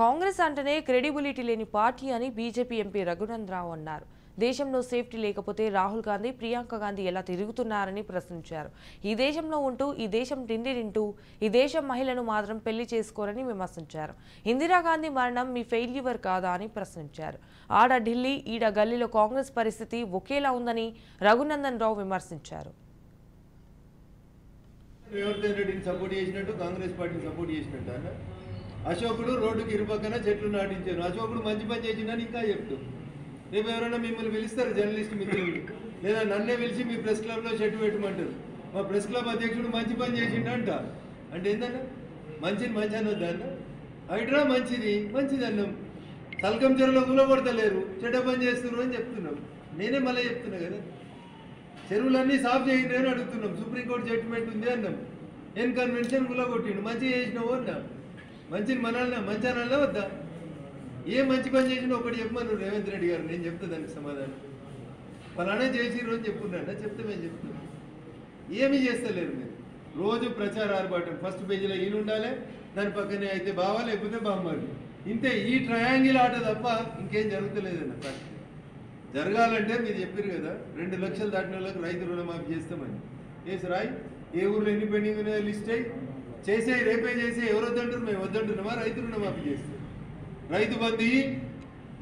కాంగ్రెస్ అంటేనే క్రెడిబిలిటీ లేని పార్టీ అని బీజేపీ ఎంపీ రఘునందరావు అన్నారు. దేశంలో సేఫ్టీ లేకపోతే రాహుల్ గాంధీ, ప్రియాంక గాంధీ ఎలా తిరుగుతున్నారని ప్రశ్నించారు. ఈ దేశంలో ఉంటూ ఈ దేశం తిండి తింటూ ఈ దేశం మహిళను మాత్రం పెళ్లి చేసుకోరని విమర్శించారు. ఇందిరాగాంధీ మరణం మీ ఫెయిల్యూర్ కాదా అని ప్రశ్నించారు. ఆడ ఢిల్లీ, ఈడ గల్లీలో కాంగ్రెస్ పరిస్థితి ఒకేలా ఉందని రఘునందన్ రావు విమర్శించారు. అశోకుడు రోడ్డుకి ఇరుపక్కన చెట్లు నాటించారు. అశోకుడు మంచి పని చేసిందని ఇంకా చెప్తూ రేపు ఎవరైనా మిమ్మల్ని పిలుస్తారు జర్నలిస్ట్ మిత్రులు, లేదా నన్నే పిలిచి మీ ప్రెస్ క్లబ్లో చెట్టు పెట్టమంటారు. మా ప్రెస్ క్లబ్ అధ్యక్షుడు మంచి పని చేసిండంట అంటే ఏందన్నా మంచిది మంచి అన్నది అన్న హైడ్రా మంచిది అన్నాం. తలకం చెరువులో కూలగొడతలేరు, చెడ్డ పని చేస్తున్నారు అని చెప్తున్నాం. నేనే మళ్ళీ చెప్తున్నా కదా, చెరువులన్నీ సాఫ్ చేయండి అని అడుగుతున్నాం. సుప్రీంకోర్టు జడ్జిమెంట్ ఉంది అన్నాం. ఏం కన్వెన్షన్ కూలగొట్టిండు, మంచిగా చేసినావు అన్నా. మంచిని మంచి అనాలే వద్దా? ఏ మంచి పని చేసినా ఒకటి చెప్పమన్నారు రేవంత్ రెడ్డి గారు. నేను చెప్తా దానికి సమాధానం. ఫలానా చేసిర్రు అని చెప్పుకున్నా, చెప్తే మేము చెప్తున్నాం. ఏమీ చేస్తలేరు మీరు. రోజు ప్రచార ఆర్భాటం. ఫస్ట్ పేజీలో ఈయన ఉండాలి, దాని పక్కనే అయితే బావా లేకపోతే బామ్మారు. ఇంతే, ఈ ట్రయాంగిల్ ఆట తప్ప ఇంకేం జరుగుతలేదన్న. ఫస్ట్ జరగాలంటే మీరు చెప్పారు కదా 2 లక్షలు దాటిన వాళ్ళకి రైతు రుణమాఫీ చేస్తామని. కేసు రాయి, ఏ ఊర్లో ఎన్ని పెండింగ్ ఉన్నాయో లిస్ట్ అయ్యి చేసే, రేపే చేసే. ఎవరు వద్దంటారు? మేము వద్దంటున్నామా? రైతు రుణమాఫీ చేస్తే రైతు బంధు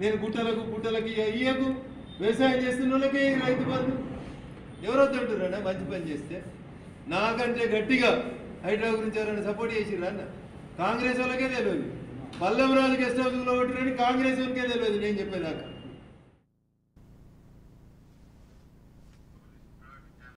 నేను గుట్టలకి ఇయ్యకు, వ్యవసాయం చేస్తున్న వాళ్ళకి రైతు బంధు. ఎవరు వద్దంటారు అన్న మంచి పని చేస్తే? నాకంటే గట్టిగా హైడ్రా గురించి ఎవరైనా సపోర్ట్ చేసిర్రా అన్న? కాంగ్రెస్ వాళ్ళకే తెలియదు. పల్లెం రాజు గెస్ట్ హౌస్లో కొట్టిరని కాంగ్రెస్ వాళ్ళకే తెలియదు నేను చెప్పేదాకా.